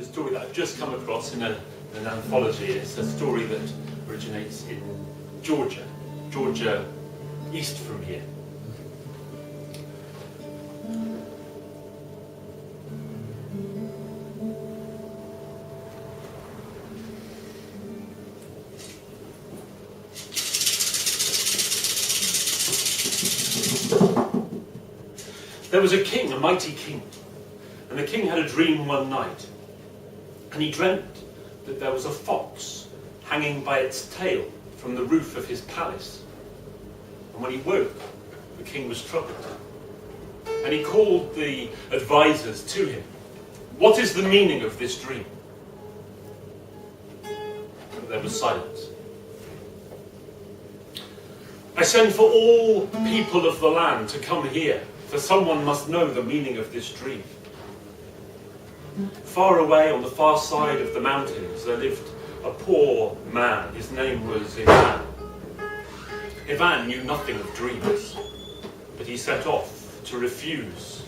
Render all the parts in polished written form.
story that I've just come across in an anthology. It's a story that originates in Georgia east from here. There was a king, a mighty king, and the king had a dream one night, and he dreamt that there was a fox hanging by its tail from the roof of his palace. And when he woke, the king was troubled, and he called the advisors to him. "What is the meaning of this dream?" But there was silence. "I send for all people of the land to come here, for someone must know the meaning of this dream." Far away on the far side of the mountains there lived a poor man. His name was Ivan. Ivan knew nothing of dreams, but he set off to refuse.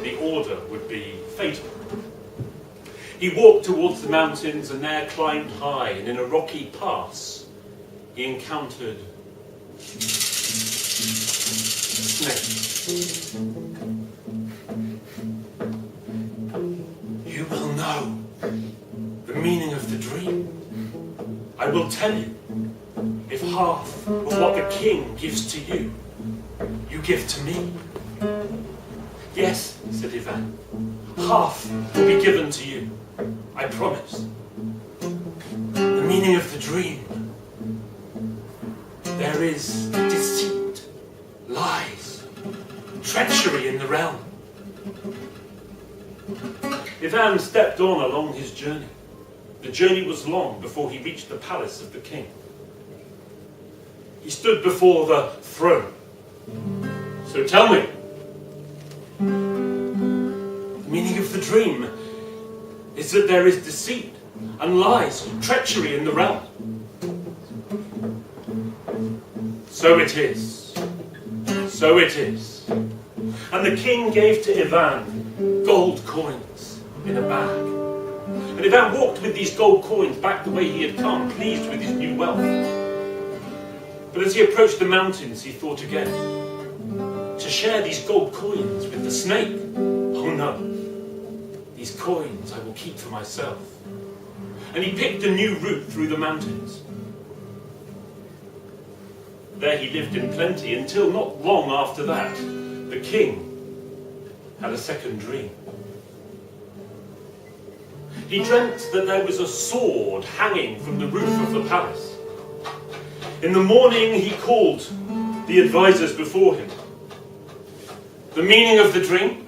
The order would be fatal. He walked towards the mountains and there climbed high, and in a rocky pass he encountered snakes. "You will know the meaning of the dream. I will tell you if half of what the king gives to you, you give to me." "Yes," said Ivan, "half will be given to you, I promise." "The meaning of the dream. There is deceit, lies, treachery in the realm." Ivan stepped on along his journey. The journey was long before he reached the palace of the king. He stood before the throne. "So tell me, the meaning of the dream is that there is deceit and lies, treachery in the realm." "So it is. So it is." And the king gave to Ivan gold coins in a bag. And Ivan walked with these gold coins back the way he had come, pleased with his new wealth. But as he approached the mountains, he thought again, to share these gold coins with the snake? Oh no, these coins I will keep for myself. And he picked a new route through the mountains. There he lived in plenty until not long after that, the king had a second dream. He dreamt that there was a sword hanging from the roof of the palace. In the morning he called the advisors before him. "The meaning of the dream?"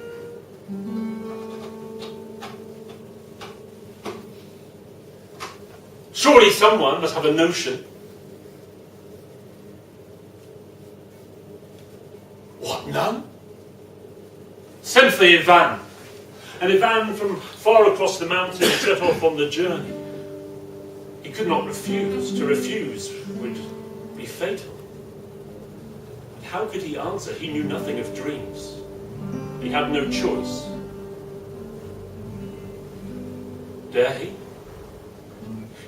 "Surely someone must have a notion." "What, none?" "Send for Ivan." And Ivan from far across the mountain set off on the journey. He could not refuse. To refuse would be fatal. But how could he answer? He knew nothing of dreams. He had no choice. Dare he?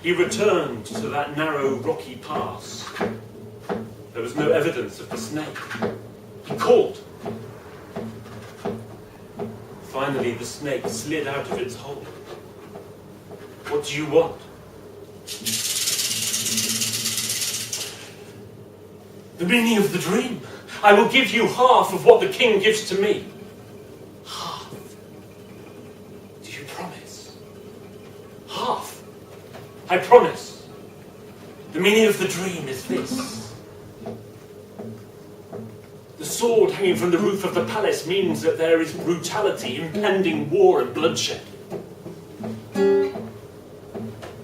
He returned to that narrow rocky pass. There was no evidence of the snake. He called. Finally, the snake slid out of its hole. "What do you want?" "The meaning of the dream. I will give you half of what the king gives to me." "Half? Do you promise?" "Half. I promise. The meaning of the dream is this. The sword hanging from the roof of the palace means that there is brutality, impending war and bloodshed."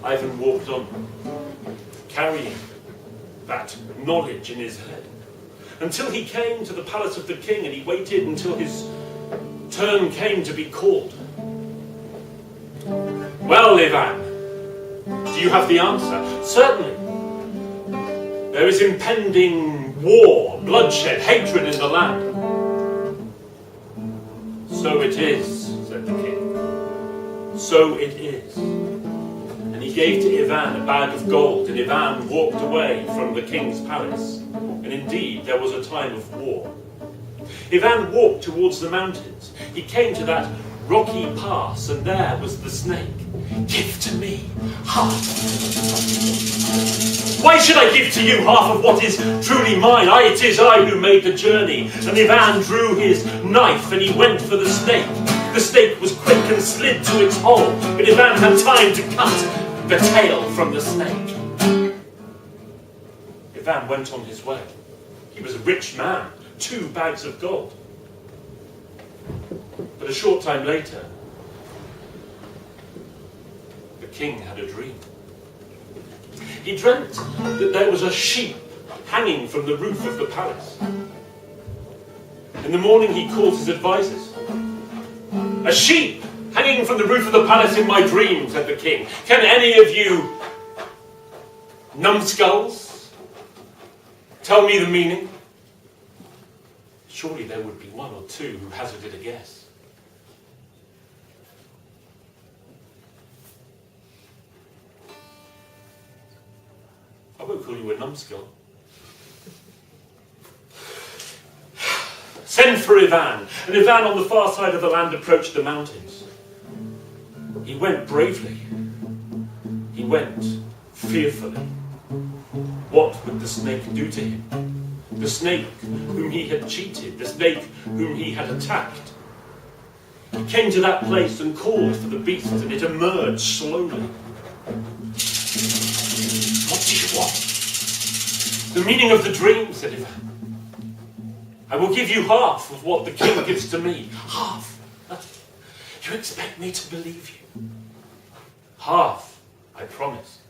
Ivan walked on, carrying that knowledge in his head, until he came to the palace of the king, and he waited until his turn came to be called. "Well, Ivan, do you have the answer?" "Certainly. There is impending war, bloodshed, hatred in the land." "So it is," said the king. so it is. And he gave to Ivan a bag of gold, and Ivan walked away from the king's palace. And indeed, there was a time of war. Ivan walked towards the mountains. He came to that rocky pass, and there was the snake. Give to me half. Why should I give to you half of what is truly mine? It is I who made the journey. And Ivan drew his knife, and he went for the snake. The snake was quick and slid to its hole, but Ivan had time to cut the tail from the snake. Ivan went on his way. He was a rich man, 2 bags of gold. But a short time later, the king had a dream. He dreamt that there was a sheep hanging from the roof of the palace. In the morning he called his advisors. A sheep hanging from the roof of the palace in my dream, said the king. Can any of you numbskulls tell me the meaning? Surely there would be 1 or 2 who hazarded a guess. I won't call you a numbskull. Send for Ivan. And Ivan on the far side of the land approached the mountains. He went bravely. He went fearfully. What would the snake do to him? The snake whom he had cheated, the snake whom he had attacked. He came to that place and called for the beast, and it emerged slowly. What do you want? The meaning of the dream, said Ivan. I will give you half of what the king gives to me. Half? You expect me to believe you? Half, I promise.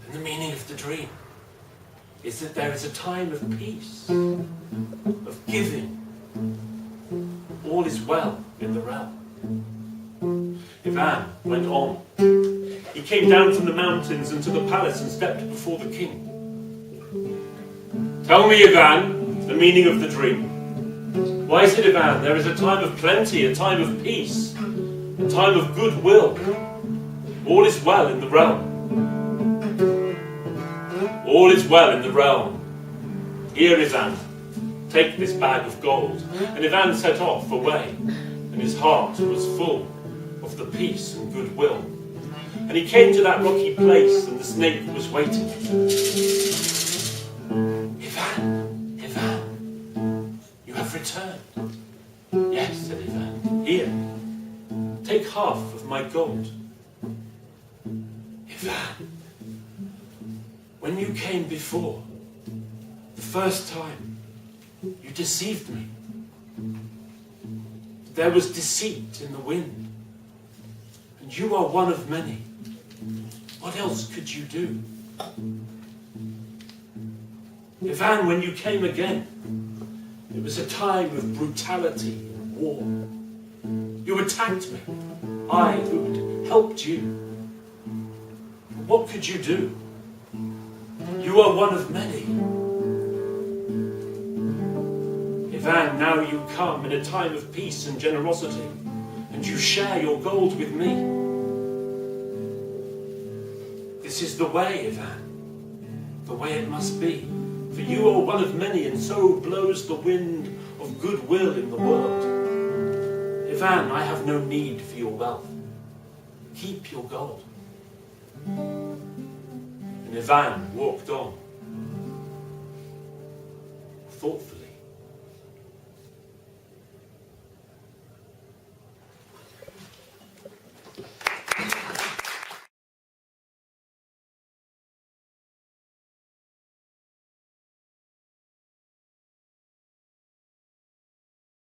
And the meaning of the dream is that there is a time of peace, of giving. All is well in the realm. Ivan went on. He came down from the mountains into the palace and stepped before the king. Tell me, Ivan, the meaning of the dream. Why, said Ivan, there is a time of plenty, a time of peace, a time of goodwill. All is well in the realm. All is well in the realm. Here, Ivan, take this bag of gold. And Ivan set off away, and his heart was full of the peace and goodwill. And he came to that rocky place, and the snake was waiting. Ivan, you have returned. Yes, said Ivan. Here, take half of my gold. Ivan, when you came before, the first time, you deceived me. There was deceit in the wind, and you are one of many. What else could you do? Ivan, when you came again, it was a time of brutality and war. You attacked me, I who had helped you. What could you do? You are one of many. Ivan, now you come in a time of peace and generosity, and you share your gold with me. This is the way, Ivan, the way it must be. For you are one of many, and so blows the wind of goodwill in the world. Ivan, I have no need for your wealth. Keep your gold. And Ivan walked on, thoughtfully.